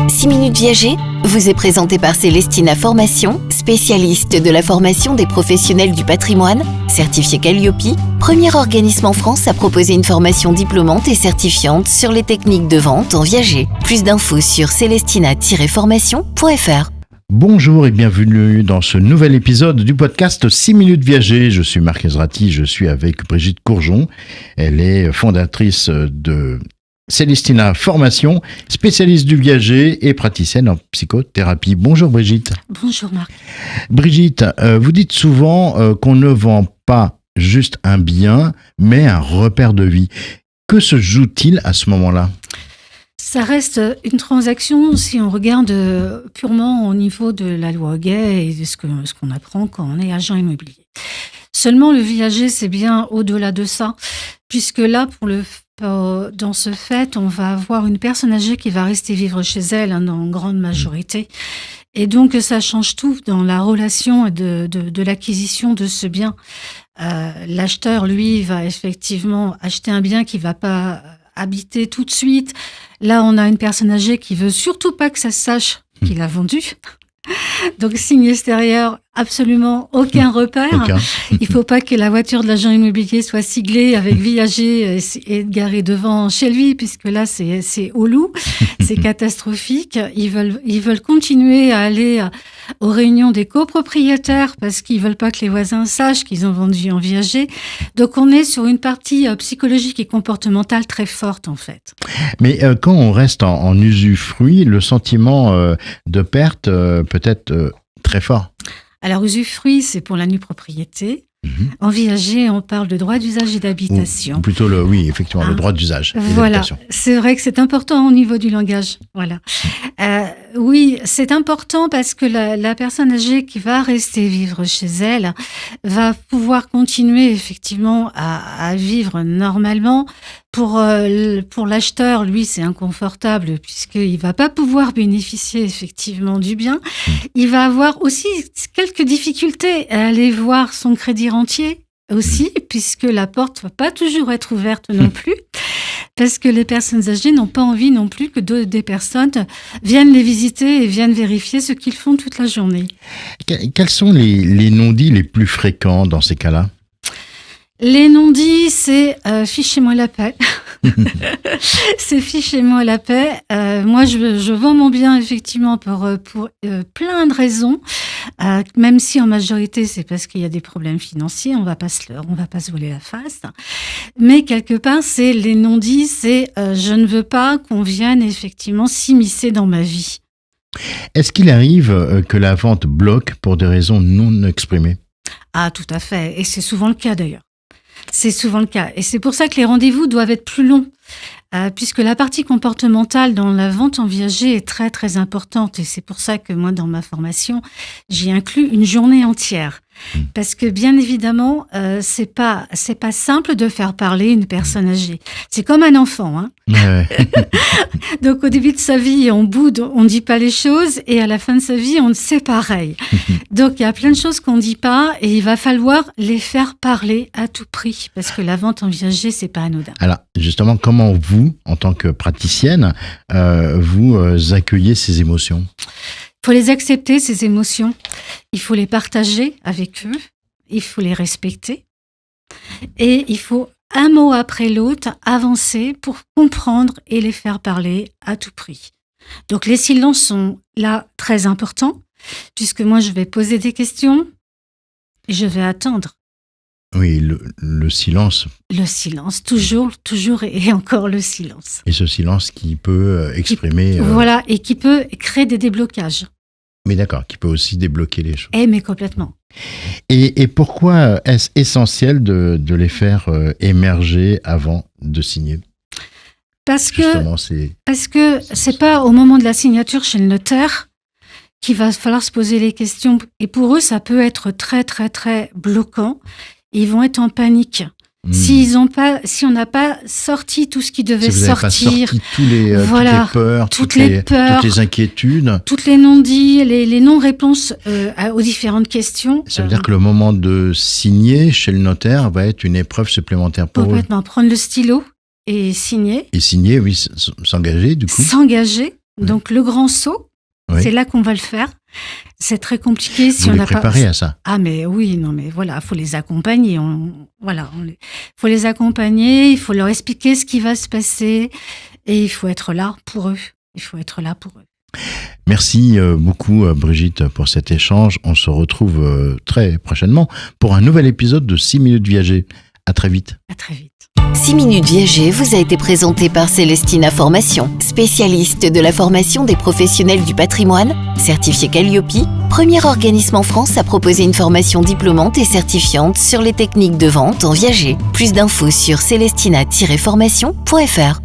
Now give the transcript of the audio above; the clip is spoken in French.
6 minutes viager vous est présenté par Célestina Formation, spécialiste de la formation des professionnels du patrimoine, certifié Calliope, premier organisme en France à proposer une formation diplômante et certifiante sur les techniques de vente en viager. Plus d'infos sur célestina-formation.fr. Bonjour et bienvenue dans ce nouvel épisode du podcast 6 minutes viager. Je suis Marc Ezrati, je suis avec Brigitte Courjon. Elle est fondatrice de Célestina Formation, spécialiste du viager et praticienne en psychothérapie. Bonjour Brigitte. Bonjour Marc. Brigitte, vous dites souvent qu'on ne vend pas juste un bien, mais un repère de vie. Que se joue-t-il à ce moment-là ? Ça reste une transaction si on regarde purement au niveau de la loi Gay et de ce qu'on apprend quand on est agent immobilier. Seulement le viager, c'est bien au-delà de ça, puisque là, dans ce fait, on va avoir une personne âgée qui va rester vivre chez elle en grande majorité. Et donc, ça change tout dans la relation de l'acquisition de ce bien. L'acheteur, lui, va effectivement acheter un bien qui ne va pas habiter tout de suite. Là, on a une personne âgée qui veut surtout pas que ça se sache qu'il a vendu. Donc, signe extérieur, absolument aucun repère. Il faut pas que la voiture de l'agent immobilier soit siglée avec viager et garée devant chez lui, puisque là, c'est au loup. C'est catastrophique. Ils veulent continuer à aller aux réunions des copropriétaires parce qu'ils veulent pas que les voisins sachent qu'ils ont vendu en viager. Donc, on est sur une partie psychologique et comportementale très forte, en fait. Mais quand on reste en usufruit, le sentiment de perte peut être très fort. Alors, usufruit, c'est pour la nue propriété. En viager, on parle de droit d'usage et d'habitation. Ou plutôt le droit d'usage et voilà, d'habitation. C'est vrai que c'est important au niveau du langage. Voilà. Oui, c'est important parce que la personne âgée qui va rester vivre chez elle va pouvoir continuer effectivement à vivre normalement. Pour l'acheteur, lui, c'est inconfortable puisqu'il va pas pouvoir bénéficier effectivement du bien. Il va avoir aussi quelques difficultés à aller voir son crédit rentier aussi, puisque la porte va pas toujours être ouverte non plus, parce que les personnes âgées n'ont pas envie non plus que des personnes viennent les visiter et viennent vérifier ce qu'ils font toute la journée. Quels sont les non-dits les plus fréquents dans ces cas-là ? Les non-dits, c'est fichez-moi la paix. C'est fichez-moi la paix. Moi, je vends mon bien effectivement pour plein de raisons, même si en majorité c'est parce qu'il y a des problèmes financiers. On va pas se voiler la face. Mais quelque part, c'est les non-dits, c'est je ne veux pas qu'on vienne effectivement s'immiscer dans ma vie. Est-ce qu'il arrive que la vente bloque pour des raisons non exprimées ? Ah, tout à fait. Et c'est souvent le cas d'ailleurs. C'est souvent le cas. Et c'est pour ça que les rendez-vous doivent être plus longs, puisque la partie comportementale dans la vente en viager est très, très importante. Et c'est pour ça que moi, dans ma formation, j'y inclus une journée entière. Parce que bien évidemment, c'est pas simple de faire parler une personne âgée. C'est comme un enfant, hein. Ouais. Donc au début de sa vie, on boude, on dit pas les choses, et à la fin de sa vie, on sait pareil. Donc il y a plein de choses qu'on dit pas, et il va falloir les faire parler à tout prix, parce que la vente en viager, c'est pas anodin. Alors justement, comment vous, en tant que praticienne, vous accueillez ces émotions ? Il faut les accepter, ces émotions. Il faut les partager avec eux. Il faut les respecter. Et il faut, un mot après l'autre, avancer pour comprendre et les faire parler à tout prix. Donc, les silences sont là très importants, puisque moi, je vais poser des questions et je vais attendre. Oui, le silence. Le silence, toujours et encore le silence. Et ce silence qui peut exprimer... Voilà, et qui peut créer des déblocages. Mais d'accord, qui peut aussi débloquer les choses. Mais complètement. Et pourquoi est-ce essentiel de les faire émerger avant de signer ? Parce que c'est pas au moment de la signature chez le notaire qu'il va falloir se poser les questions. Et pour eux, ça peut être très, très, très bloquant. Ils vont être en panique. Si on n'a pas sorti tout ce qui devait sortir, si vous n'avez pas sorti toutes les peurs, toutes les inquiétudes, toutes les non-dits, les non-réponses aux différentes questions. Ça veut dire que le moment de signer chez le notaire va être une épreuve supplémentaire pour eux. Complètement. Prendre le stylo et signer. Et signer, oui, s'engager du coup. S'engager. Donc le grand saut, c'est là qu'on va le faire. C'est très compliqué si vous on les n'a pas. préparez à ça. Ah mais oui, non mais voilà, faut les accompagner. Faut les accompagner. Il faut leur expliquer ce qui va se passer et il faut être là pour eux. Merci beaucoup Brigitte pour cet échange. On se retrouve très prochainement pour un nouvel épisode de 6 minutes viager. À très vite. À très vite. 6 minutes viager vous a été présenté par Célestina Formation, spécialiste de la formation des professionnels du patrimoine, certifié Calliope, premier organisme en France à proposer une formation diplômante et certifiante sur les techniques de vente en viager. Plus d'infos sur célestina-formation.fr.